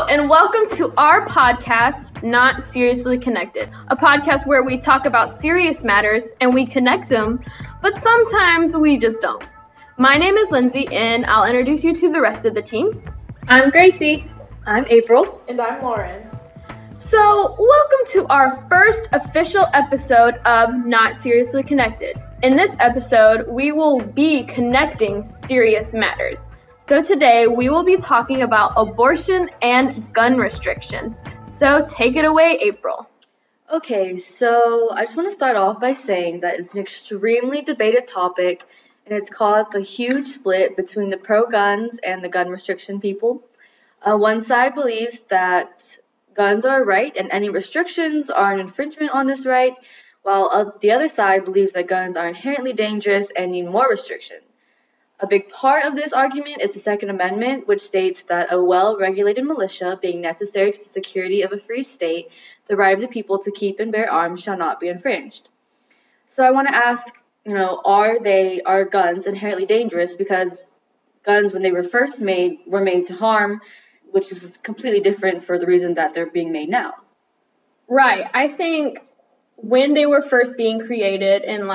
and welcome to our podcast, Not Seriously Connected, a podcast where we talk about serious matters and we connect them, but sometimes we just don't. My name is Lindsay, and I'll introduce you to the rest of the team. I'm Gracie. I'm April. And I'm Lauren. So, welcome to our first official episode of Not Seriously Connected. In this episode, we will be connecting serious matters. So today, we will be talking about abortion and gun restrictions. So take it away, April. Okay, so I just want to start off by saying that it's an extremely debated topic, and it's caused a huge split between the pro-guns and the gun restriction people. One side believes that guns are a right and any restrictions are an infringement on this right, while the other side believes that guns are inherently dangerous and need more restrictions. A big part of this argument is the Second Amendment, which states that a well-regulated militia, being necessary to the security of a free state, the right of the people to keep and bear arms shall not be infringed. So I want to ask, are guns inherently dangerous? Because guns, when they were first made, were made to harm, which is completely different for the reason that they're being made now. Right. I think when they were first being created and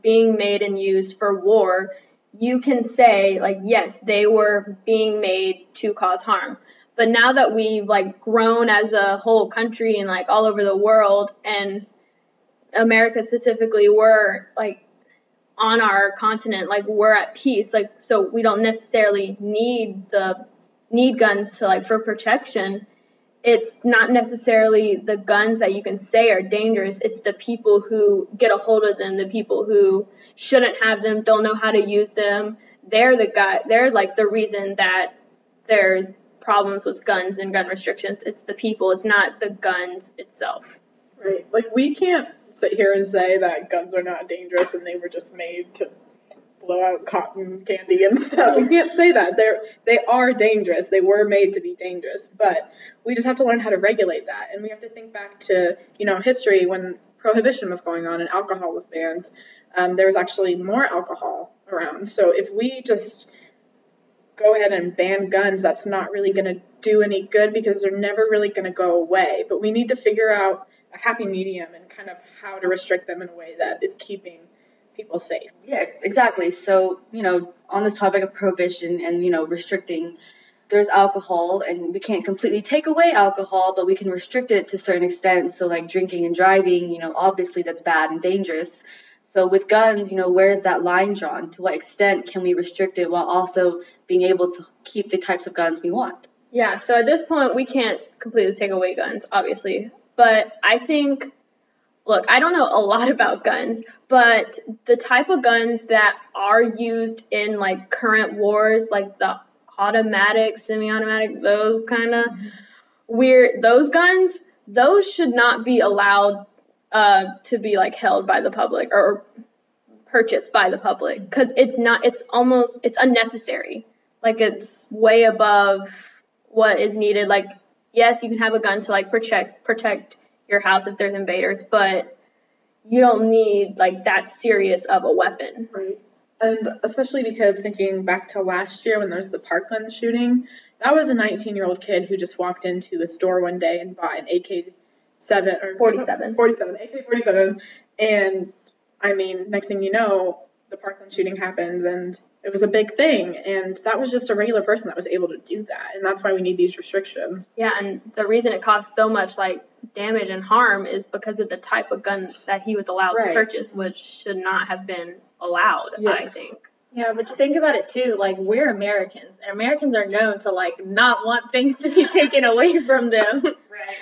being made and used for war, you can say, yes, they were being made to cause harm. But now that we've, grown as a whole country and, all over the world, and America specifically, we're, on our continent, we're at peace. So we don't necessarily need guns to, for protection. It's not necessarily the guns that you can say are dangerous. It's the people who get a hold of them, the people who shouldn't have them, don't know how to use them. They're the reason that there's problems with guns and gun restrictions. It's the people, it's not the guns itself. Right. We can't sit here and say that guns are not dangerous and they were just made to blow out cotton candy and stuff. We can't say that. They are dangerous. They were made to be dangerous, but we just have to learn how to regulate that. And we have to think back to, history when prohibition was going on and alcohol was banned. There was actually more alcohol around. So if we just go ahead and ban guns, that's not really going to do any good because they're never really going to go away. But we need to figure out a happy medium and kind of how to restrict them in a way that is keeping people safe. Yeah, exactly. So, on this topic of prohibition and, restricting, there's alcohol, and we can't completely take away alcohol, but we can restrict it to a certain extent. So, drinking and driving, obviously that's bad and dangerous. So with guns, where is that line drawn? To what extent can we restrict it while also being able to keep the types of guns we want? Yeah, so at this point, we can't completely take away guns, obviously. But I think, I don't know a lot about guns, but the type of guns that are used in, current wars, the automatic, semi-automatic, those kind of those guns, those should not be allowed to be held by the public or purchased by the public, because it's unnecessary. It's way above what is needed. Yes, you can have a gun to protect your house if there's invaders, but you don't need that serious of a weapon. Right. And especially because thinking back to last year when there was the Parkland shooting, that was a 19-year-old kid who just walked into a store one day and bought an AK-47, and next thing you know, the Parkland shooting happens, and it was a big thing, and that was just a regular person that was able to do that, and that's why we need these restrictions. Yeah, and the reason it caused so much damage and harm is because of the type of gun that he was allowed to purchase, which should not have been allowed, I think. Yeah, but to think about it too, we're Americans, and Americans are known to not want things to be taken away from them. Right.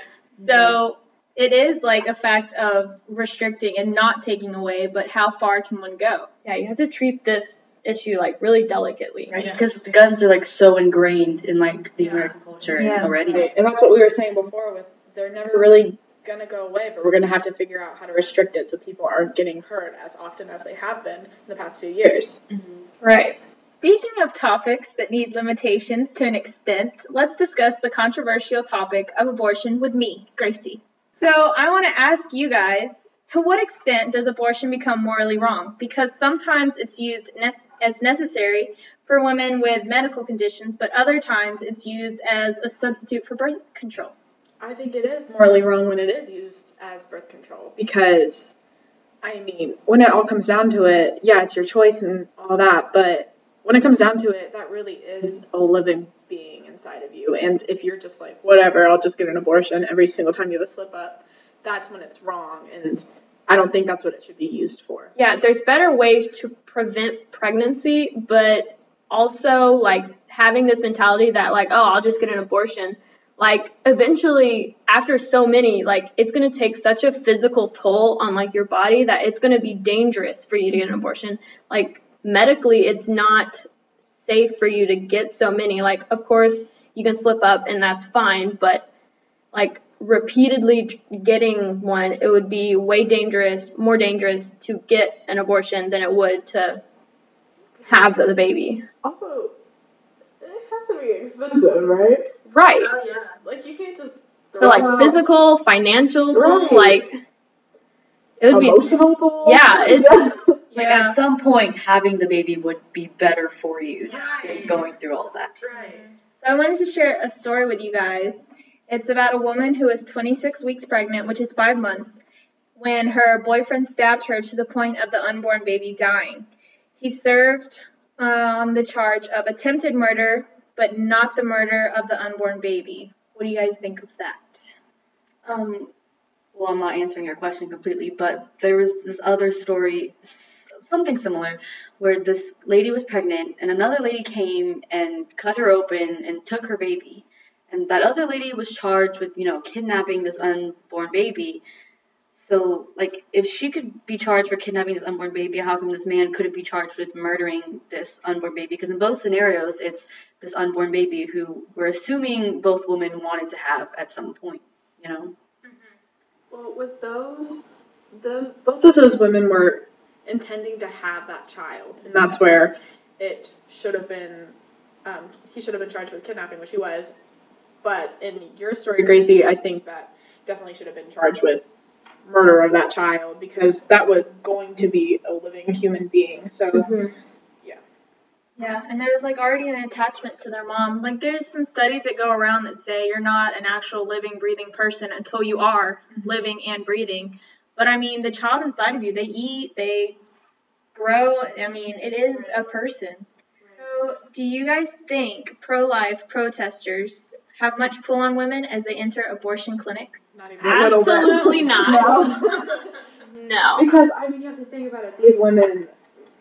So it is a fact of restricting and not taking away, but how far can one go? Yeah, you have to treat this issue really delicately. Right, because the guns are so ingrained in the American culture already. Right. And that's what we were saying before with they're never really going to go away, but we're going to have to figure out how to restrict it so people aren't getting hurt as often as they have been in the past few years. Mm-hmm. Right. Speaking of topics that need limitations to an extent, let's discuss the controversial topic of abortion with me, Gracie. So I want to ask you guys, to what extent does abortion become morally wrong? Because sometimes it's used as necessary for women with medical conditions, but other times it's used as a substitute for birth control. I think it is morally wrong when it is used as birth control because, I mean, when it all comes down to it, yeah, it's your choice and all that, but when it comes down to it, that really is a living being inside of you. And if you're just like, whatever, I'll just get an abortion every single time you have a slip up, that's when it's wrong. And I don't think that's what it should be used for. Yeah, there's better ways to prevent pregnancy, but also, like, having this mentality that, like, oh, I'll just get an abortion. Like, eventually, after so many, like, it's going to take such a physical toll on, like, your body that it's going to be dangerous for you to get an abortion. Like, medically, it's not safe for you to get so many. Like, of course, you can slip up and that's fine, but, like, repeatedly getting one, it would be way more dangerous to get an abortion than it would to have the baby. Also, it has to be expensive, right? Right. Oh, yeah. Like, you can't just... So, like, physical, financial, right. Like, it would emotional toll? Yeah, it's... Like, at some point, having the baby would be better for you Right. than going through all that. Right. So I wanted to share a story with you guys. It's about a woman who was 26 weeks pregnant, which is 5 months, when her boyfriend stabbed her to the point of the unborn baby dying. He served on the charge of attempted murder, but not the murder of the unborn baby. What do you guys think of that? Well, I'm not answering your question completely, but there was this other story, something similar, where this lady was pregnant, and another lady came and cut her open and took her baby. And that other lady was charged with, kidnapping this unborn baby. So, like, if she could be charged for kidnapping this unborn baby, how come this man couldn't be charged with murdering this unborn baby? Because in both scenarios, it's this unborn baby who we're assuming both women wanted to have at some point, Well, with both of those women were intending to have that child, and that's where it should have been, he should have been charged with kidnapping, which he was. But in your story, Gracie, I think that definitely should have been charged with murder of that child because that was going to be a living human being. So, yeah. Yeah, and there's, like, already an attachment to their mom. Like, there's some studies that go around that say you're not an actual living, breathing person until you are living and breathing. But, I mean, the child inside of you, they eat, they grow. I mean, it is a person. So, do you guys think pro-life protesters have much pull on women as they enter abortion clinics? Not even a little bit. Absolutely not. No. Because, I mean, you have to think about it. These women,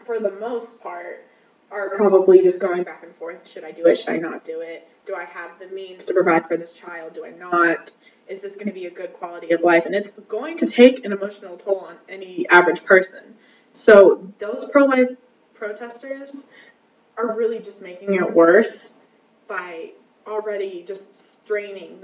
for the most part, are probably just going back and forth. Should I do it? Should I not do it? Do I have the means to provide for this child? Do I not? Is this going to be a good quality of life? And it's going to take an emotional toll on any average person. So those pro-life protesters are really just making it worse by already just straining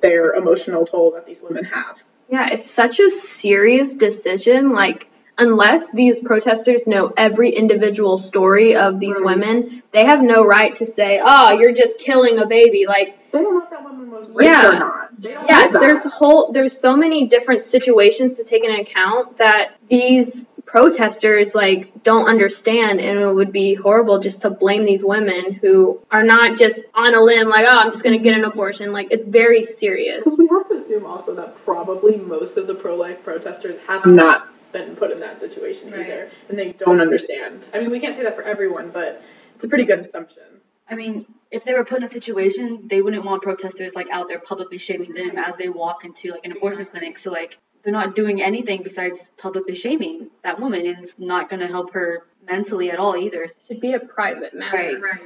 their emotional toll that these women have. Yeah, it's such a serious decision. Like, unless these protesters know every individual story of these women, they have no right to say, oh, you're just killing a baby. Like, they don't know if that woman was raped or not. They don't know that. There's so many different situations to take into account that these protesters, like, don't understand, and it would be horrible just to blame these women who are not just on a limb, like, oh, I'm just going to get an abortion. Like, it's very serious. We have to assume also that probably most of the pro-life protesters have not been put in that situation either, and they don't understand. I mean, we can't say that for everyone, but it's a pretty good assumption. I mean, if they were put in a situation, they wouldn't want protesters, like, out there publicly shaming them as they walk into, like, an abortion clinic. So, like, they're not doing anything besides publicly shaming that woman, and it's not going to help her mentally at all either. It should be a private matter. Right.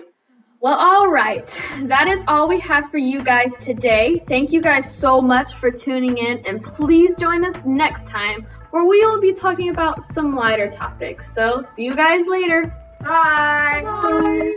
Well, all right. That is all we have for you guys today. Thank you guys so much for tuning in, and please join us next time where we will be talking about some lighter topics. So, see you guys later. Bye. Bye.